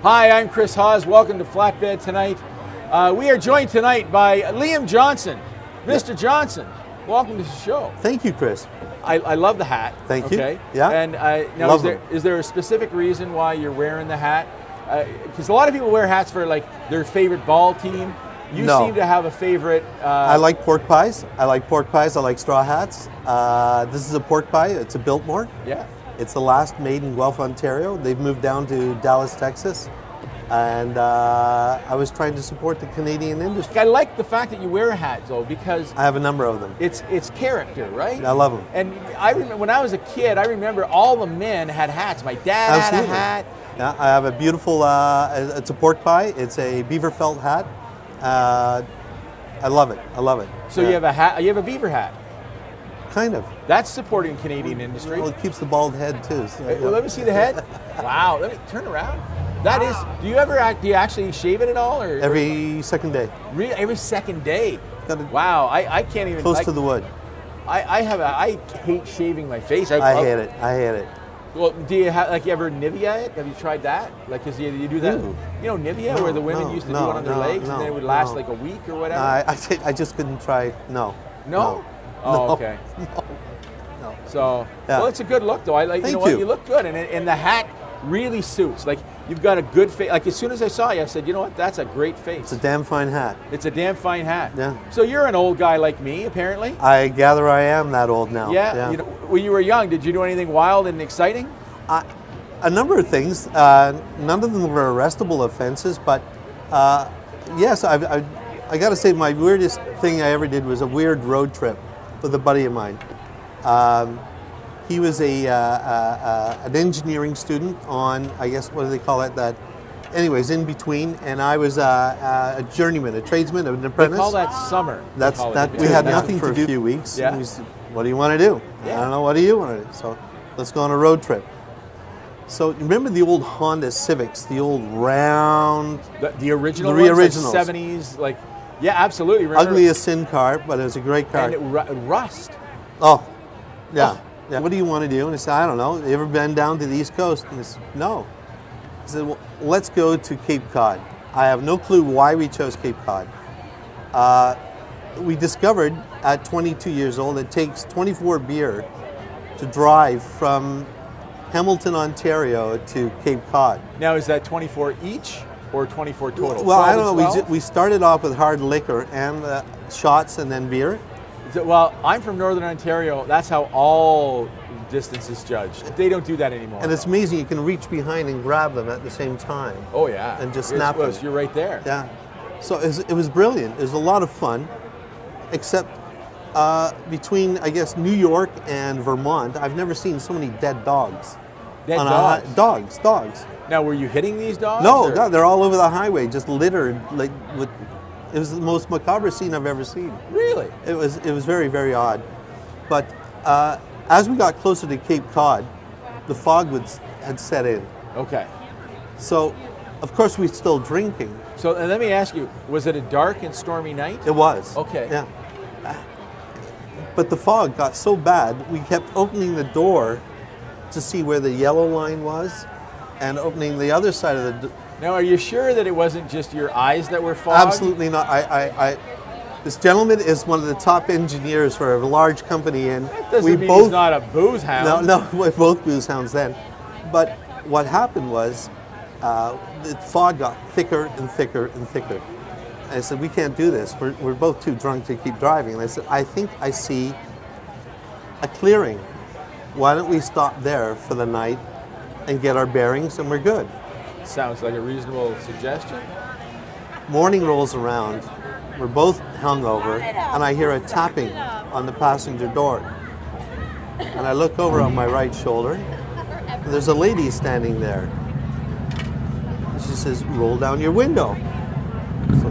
Hi, I'm Chris Hawes. Welcome to Flatbed Tonight. We are joined tonight by Liam Johnson. Mr. Johnson, welcome to the show. Thank you, Chris. I love the hat. Thank you. Okay. Yeah. And now, is there a specific reason why you're wearing the hat? Because a lot of people wear hats for like their favorite ball team. You seem to have a favorite. I like pork pies. I like straw hats. This is a pork pie. It's a Biltmore. Yeah. It's the last made in Guelph, Ontario. They've moved down to Dallas, Texas. And I was trying to support the Canadian industry. I like the fact that you wear a hat, though, because I have a number of them. It's character, right? I love them. And I remember when I was a kid, I remember all the men had hats. My dad had a hat. Yeah, I have a beautiful. It's a pork pie. It's a beaver felt hat. I love it. I love it. So you have a hat. You have a beaver hat. Kind of. That's supporting Canadian industry. Well, it keeps the bald head too. So, Well, let me see the head. Wow. Let me turn around. That is. Do you actually shave it at all, or every second day? Really, every second day. Wow. I can't even. Close to the wood. I hate shaving my face. I hate it. I hate it. Well, do you have you ever Nivea it? Have you tried that? Like, cause you do that. Ooh. You know Nivea, where the women used to do it on their legs, and then it would last like a week or whatever. I just couldn't try. No. Oh, okay. No. So, yeah. Well, it's a good look, though. I like. Thank you know you. what? You look good, and the hat really suits. Like, you've got a good face. Like, as soon as I saw you, I said, you know what? That's a great face. It's a damn fine hat. It's a damn fine hat. Yeah. So you're an old guy like me, apparently. I gather I am that old now. Yeah. You know, when you were young, did you do anything wild and exciting? A number of things. None of them were arrestable offenses, but yes, I got to say my weirdest thing I ever did was a weird road trip with a buddy of mine. He was an engineering student on, I guess, what do they call it? That, anyways, in between, and I was a journeyman, a tradesman, an apprentice. They call that summer. We had nothing for a few weeks. Yeah. And we said, what do you want to do? Yeah. I don't know. What do you want to do? So let's go on a road trip. So remember the old Honda Civics, the old round, the original the ones, originals, like 70s, like yeah, absolutely. Remember? Ugly as sin car, but it was a great car. And it rust. Oh, yeah. Oh. Yeah. What do you want to do? And I said, I don't know. You ever been down to the East Coast? And I said, no. I said, well, let's go to Cape Cod. I have no clue why we chose Cape Cod. We discovered at 22 years old it takes 24 beer to drive from Hamilton, Ontario to Cape Cod. Now, is that 24 each or 24 total? Well, I don't know. We started off with hard liquor and shots and then beer. Well, I'm from Northern Ontario. That's how all distance is judged. They don't do that anymore. And it's amazing. You can reach behind and grab them at the same time. Oh, yeah. And just snap them. You're right there. Yeah. So it was brilliant. It was a lot of fun, except between, I guess, New York and Vermont, I've never seen so many dead dogs. Dead dogs? Dogs. Now, were you hitting these dogs? No, God, they're all over the highway, just littered. Like with, it was the most macabre scene I've ever seen. Really? It was very, very odd. But as we got closer to Cape Cod, the fog had set in. Okay. So, of course, we're still drinking. So, and let me ask you, was it a dark and stormy night? It was. Okay. Yeah. But the fog got so bad, we kept opening the door to see where the yellow line was, and opening the other side of the door. Now, are you sure that it wasn't just your eyes that were fogged? Absolutely not. This gentleman is one of the top engineers for a large company, and that doesn't mean he's not a booze hound. No, we're both booze hounds then. But what happened was, the fog got thicker and thicker and thicker. And I said, we can't do this. We're both too drunk to keep driving. And I said, I think I see a clearing. Why don't we stop there for the night and get our bearings, and we're good. Sounds like a reasonable suggestion. Morning rolls around. We're both hungover, and I hear a tapping on the passenger door. And I look over on my right shoulder, and there's a lady standing there. She says, roll down your window. So,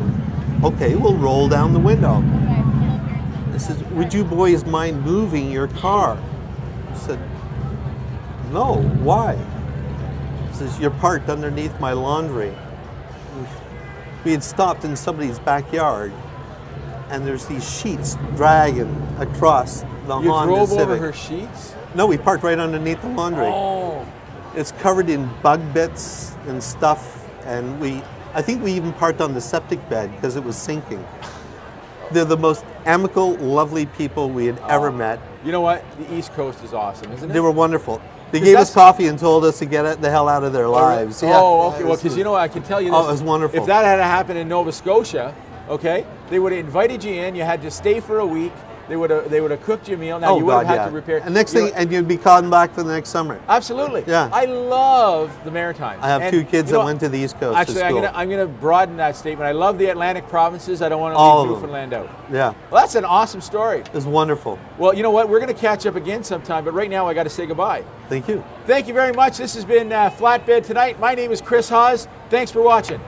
okay, we'll roll down the window. I said, would you boys mind moving your car? I said, no, why? He says, you're parked underneath my laundry. We had stopped in somebody's backyard, and there's these sheets dragging across the Honda Civic. You drove over her sheets? No, we parked right underneath the laundry. Oh. It's covered in bug bits and stuff. and I think we even parked on the septic bed because it was sinking. They're the most amicable, lovely people we had ever met. You know what? The East Coast is awesome, isn't it? They were wonderful. They gave us coffee and told us to get the hell out of their lives. Oh, yeah. Okay. Well, because you know, I can tell you this. Oh, it was wonderful. If that had happened in Nova Scotia, okay, they would have invited you in. You had to stay for a week. They would have cooked you a meal. Now you would have had to repair. And next thing, and you'd be calling back for the next summer. Absolutely. Yeah. I love the Maritimes. I have two kids that went to the East Coast. Actually, I'm going to broaden that statement. I love the Atlantic provinces. I don't want to leave Newfoundland out. Yeah. Well, that's an awesome story. It was wonderful. Well, you know what? We're going to catch up again sometime, but right now I got to say goodbye. Thank you. Thank you very much. This has been Flatbed Tonight. My name is Chris Hawes. Thanks for watching.